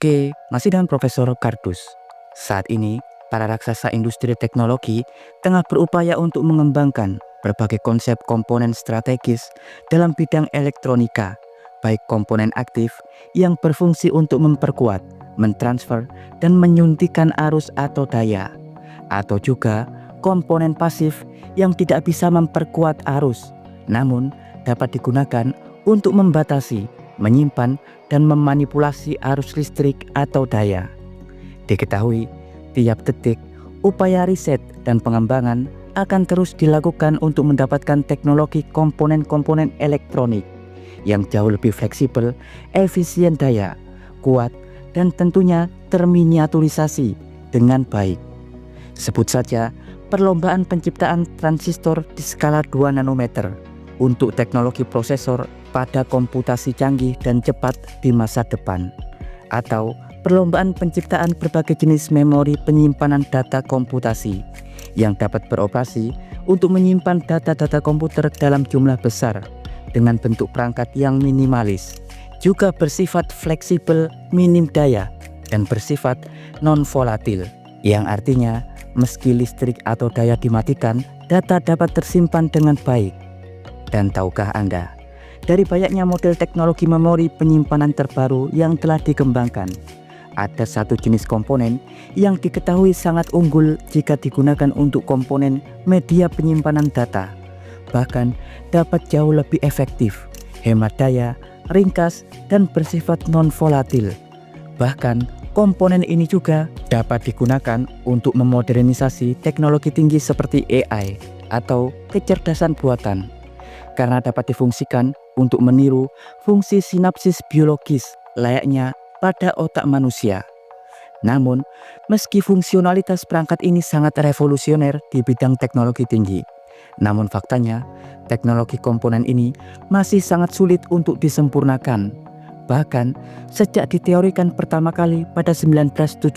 Oke, masih dengan Profesor Kardus. Saat ini, para raksasa industri teknologi tengah berupaya untuk mengembangkan berbagai konsep komponen strategis dalam bidang elektronika, baik komponen aktif yang berfungsi untuk memperkuat, mentransfer, dan menyuntikkan arus atau daya, atau juga komponen pasif yang tidak bisa memperkuat arus, namun dapat digunakan untuk membatasi, menyimpan, dan memanipulasi arus listrik atau daya. Diketahui, tiap detik upaya riset dan pengembangan akan terus dilakukan untuk mendapatkan teknologi komponen-komponen elektronik yang jauh lebih fleksibel, efisien daya, kuat, dan tentunya terminiaturisasi dengan baik. Sebut saja perlombaan penciptaan transistor di skala 2 nanometer untuk teknologi prosesor pada komputasi canggih dan cepat di masa depan, atau perlombaan penciptaan berbagai jenis memori penyimpanan data komputasi yang dapat beroperasi untuk menyimpan data-data komputer dalam jumlah besar dengan bentuk perangkat yang minimalis, juga bersifat fleksibel, minim daya, dan bersifat non-volatil, yang artinya meski listrik atau daya dimatikan, data dapat tersimpan dengan baik. Dan tahukah Anda, dari banyaknya model teknologi memori penyimpanan terbaru yang telah dikembangkan, ada satu jenis komponen yang diketahui sangat unggul jika digunakan untuk komponen media penyimpanan data. Bahkan dapat jauh lebih efektif, hemat daya, ringkas, dan bersifat non-volatil. Bahkan komponen ini juga dapat digunakan untuk memodernisasi teknologi tinggi seperti AI atau kecerdasan buatan, karena dapat difungsikan untuk meniru fungsi sinapsis biologis layaknya pada otak manusia. Namun, meski fungsionalitas perangkat ini sangat revolusioner di bidang teknologi tinggi, namun faktanya teknologi komponen ini masih sangat sulit untuk disempurnakan. Bahkan sejak diteorikan pertama kali pada 1971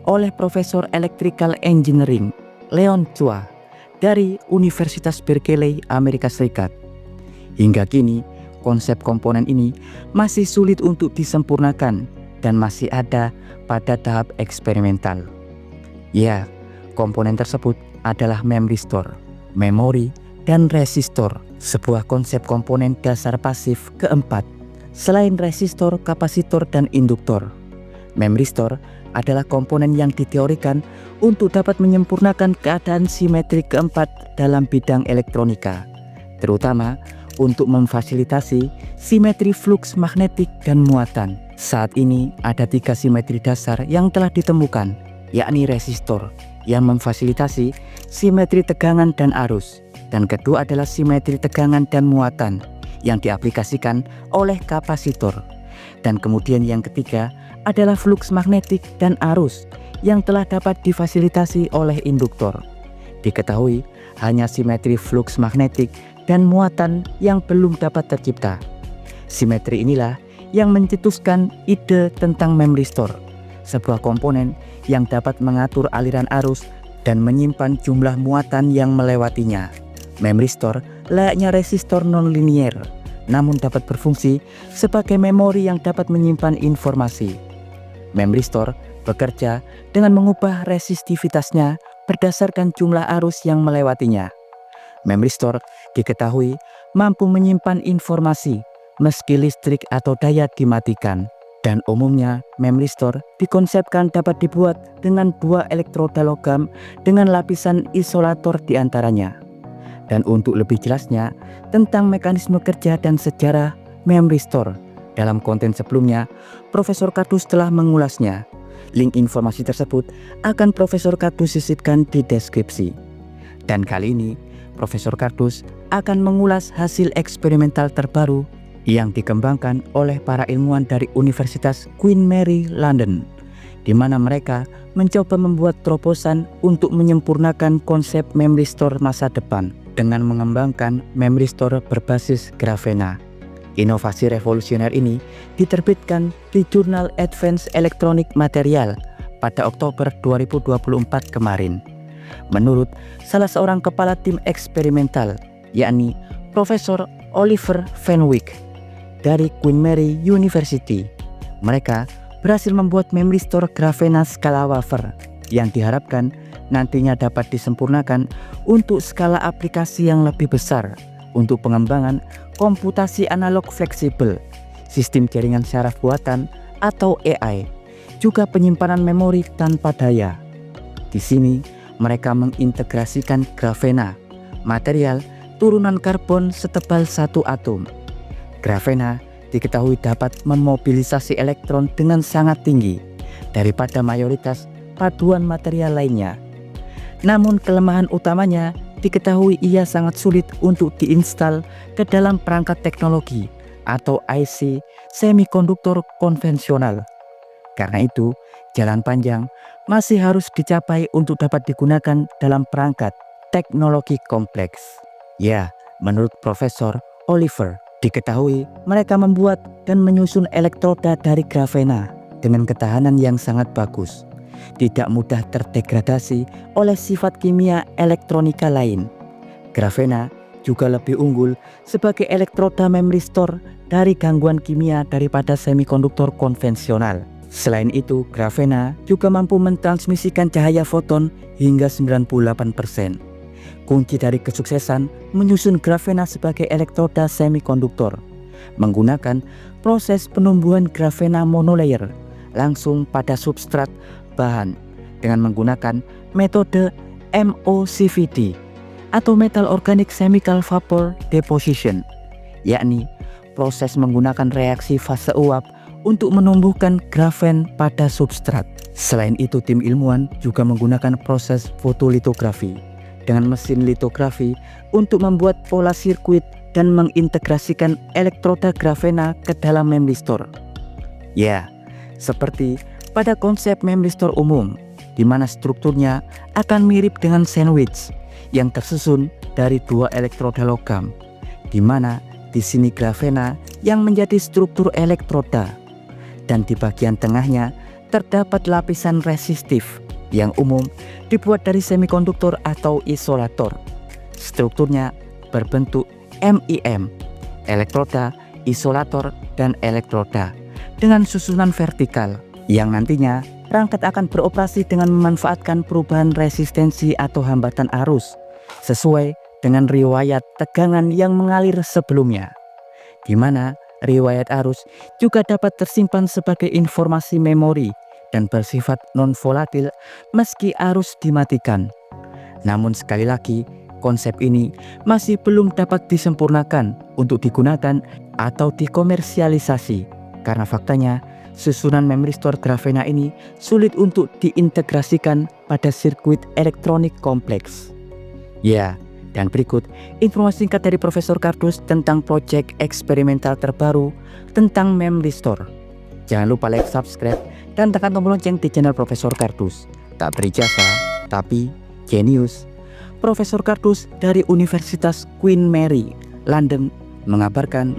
oleh Profesor Electrical Engineering Leon Chua dari Universitas Berkeley, Amerika Serikat. Hingga kini, konsep komponen ini masih sulit untuk disempurnakan dan masih ada pada tahap eksperimental. Ya, komponen tersebut adalah memory store, memori, dan resistor, sebuah konsep komponen dasar pasif keempat. Selain resistor, kapasitor, dan induktor, memory store adalah komponen yang diteorikan untuk dapat menyempurnakan keadaan simetri keempat dalam bidang elektronika, terutama untuk memfasilitasi simetri fluks magnetik dan muatan. Saat ini ada 3 simetri dasar yang telah ditemukan, yakni resistor yang memfasilitasi simetri tegangan dan arus, dan kedua adalah simetri tegangan dan muatan yang diaplikasikan oleh kapasitor, dan kemudian yang ketiga adalah fluks magnetik dan arus yang telah dapat difasilitasi oleh induktor. Diketahui hanya simetri fluks magnetik dan muatan yang belum dapat tercipta. Simetri inilah yang mencetuskan ide tentang memory store, sebuah komponen yang dapat mengatur aliran arus dan menyimpan jumlah muatan yang melewatinya. Memory store layaknya resistor nonlinier, namun dapat berfungsi sebagai memori yang dapat menyimpan informasi. Memory store bekerja dengan mengubah resistivitasnya berdasarkan jumlah arus yang melewatinya. Memory store diketahui mampu menyimpan informasi meski listrik atau daya dimatikan, dan umumnya memory store dikonsepkan dapat dibuat dengan 2 elektroda logam dengan lapisan isolator di antaranya. Dan untuk lebih jelasnya tentang mekanisme kerja dan sejarah memory store, dalam konten sebelumnya Profesor Kardus telah mengulasnya. Link informasi tersebut akan Profesor Kardus sisipkan di deskripsi. Dan kali ini Profesor Kardus akan mengulas hasil eksperimental terbaru yang dikembangkan oleh para ilmuwan dari Universitas Queen Mary London, di mana mereka mencoba membuat terobosan untuk menyempurnakan konsep memory store masa depan dengan mengembangkan memory store berbasis grafena. Inovasi revolusioner ini diterbitkan di jurnal Advanced Electronic Material pada Oktober 2024 kemarin. Menurut salah seorang kepala tim eksperimental, yakni Profesor Oliver Fenwick dari Queen Mary University, mereka berhasil membuat memory store Grafena skala wafer yang diharapkan nantinya dapat disempurnakan untuk skala aplikasi yang lebih besar untuk pengembangan komputasi analog fleksibel, sistem jaringan syaraf buatan atau AI, juga penyimpanan memori tanpa daya. Di sini mereka mengintegrasikan Grafena, material turunan karbon setebal satu atom. Grafena diketahui dapat memobilisasi elektron dengan sangat tinggi daripada mayoritas paduan material lainnya. Namun kelemahan utamanya diketahui ia sangat sulit untuk diinstal ke dalam perangkat teknologi atau IC semikonduktor konvensional. Karena itu, jalan panjang masih harus dicapai untuk dapat digunakan dalam perangkat teknologi kompleks. Ya, menurut Profesor Oliver, diketahui mereka membuat dan menyusun elektroda dari Grafena dengan ketahanan yang sangat bagus, tidak mudah terdegradasi oleh sifat kimia elektronika lain. Grafena juga lebih unggul sebagai elektroda memory store dari gangguan kimia daripada semikonduktor konvensional. Selain itu, Grafena juga mampu mentransmisikan cahaya foton hingga 98%. Kunci dari kesuksesan menyusun Grafena sebagai elektroda semikonduktor menggunakan proses penumbuhan Grafena monolayer langsung pada substrat bahan dengan menggunakan metode MOCVD atau Metal Organic Chemical Vapor Deposition, yakni proses menggunakan reaksi fase uap untuk menumbuhkan grafen pada substrat. Selain itu, tim ilmuwan juga menggunakan proses fotolitografi dengan mesin litografi untuk membuat pola sirkuit dan mengintegrasikan elektroda Grafena ke dalam memory store. Ya, seperti pada konsep memory store umum, di mana strukturnya akan mirip dengan sandwich yang tersusun dari dua elektroda logam, di mana di sini Grafena yang menjadi struktur elektroda, dan di bagian tengahnya terdapat lapisan resistif yang umum dibuat dari semikonduktor atau isolator. Strukturnya berbentuk MIM, elektroda, isolator, dan elektroda dengan susunan vertikal yang nantinya perangkat akan beroperasi dengan memanfaatkan perubahan resistensi atau hambatan arus sesuai dengan riwayat tegangan yang mengalir sebelumnya, di mana riwayat arus juga dapat tersimpan sebagai informasi memori dan bersifat non-volatil meski arus dimatikan. Namun sekali lagi, konsep ini masih belum dapat disempurnakan untuk digunakan atau dikomersialisasi karena faktanya susunan memory store Grafena ini sulit untuk diintegrasikan pada sirkuit elektronik kompleks. Ya, dan berikut informasi singkat dari Profesor Kardus tentang proyek eksperimental terbaru tentang memory store. Jangan lupa like, subscribe, dan tekan tombol lonceng di channel Profesor Kardus. Tak berijazah, tapi jenius. Profesor Kardus dari Universitas Queen Mary, London, mengabarkan.